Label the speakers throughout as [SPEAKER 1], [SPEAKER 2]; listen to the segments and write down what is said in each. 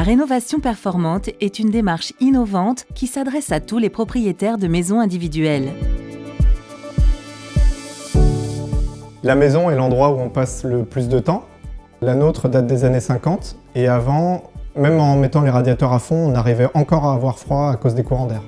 [SPEAKER 1] rénovation performante est une démarche innovante qui s'adresse à tous les propriétaires de maisons individuelles.
[SPEAKER 2] La maison est l'endroit où on passe le plus de temps. La nôtre date des années 50 et avant, même en mettant les radiateurs à fond, on arrivait encore à avoir froid à cause des courants d'air.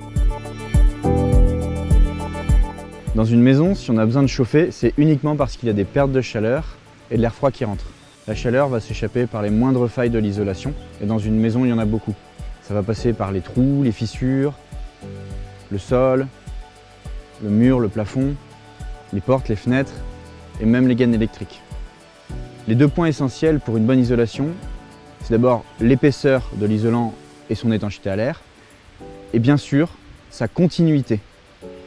[SPEAKER 3] Dans une maison, si on a besoin de chauffer, c'est uniquement parce qu'il y a des pertes de chaleur et de l'air froid qui rentre. La chaleur va s'échapper par les moindres failles de l'isolation, et dans une maison, il y en a beaucoup. Ça va passer par les trous, les fissures, le sol, le mur, le plafond, les portes, les fenêtres, et même les gaines électriques. Les deux points essentiels pour une bonne isolation, c'est d'abord l'épaisseur de l'isolant et son étanchéité à l'air, et bien sûr, sa continuité.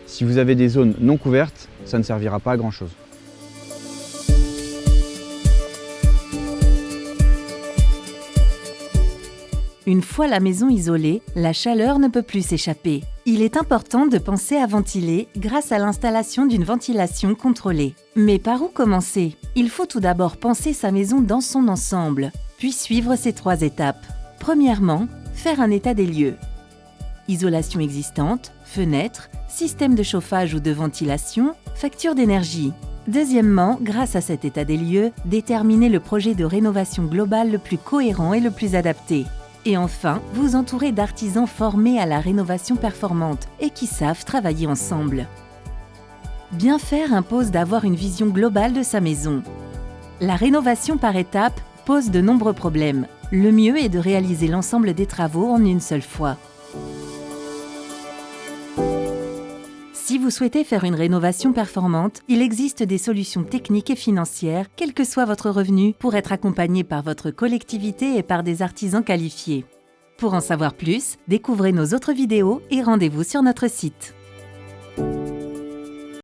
[SPEAKER 3] Si vous avez des zones non couvertes, ça ne servira pas à grand-chose.
[SPEAKER 1] Une fois la maison isolée, la chaleur ne peut plus s'échapper. Il est important de penser à ventiler grâce à l'installation d'une ventilation contrôlée. Mais par où commencer? Il faut tout d'abord penser sa maison dans son ensemble, puis suivre ces 3 étapes. Premièrement, faire un état des lieux. Isolation existante, fenêtres, système de chauffage ou de ventilation, facture d'énergie. Deuxièmement, grâce à cet état des lieux, déterminer le projet de rénovation globale le plus cohérent et le plus adapté. Et enfin, vous entourer d'artisans formés à la rénovation performante et qui savent travailler ensemble. Bien faire impose d'avoir une vision globale de sa maison. La rénovation par étapes pose de nombreux problèmes. Le mieux est de réaliser l'ensemble des travaux en une seule fois. Si vous souhaitez faire une rénovation performante, il existe des solutions techniques et financières, quel que soit votre revenu, pour être accompagné par votre collectivité et par des artisans qualifiés. Pour en savoir plus, découvrez nos autres vidéos et rendez-vous sur notre site.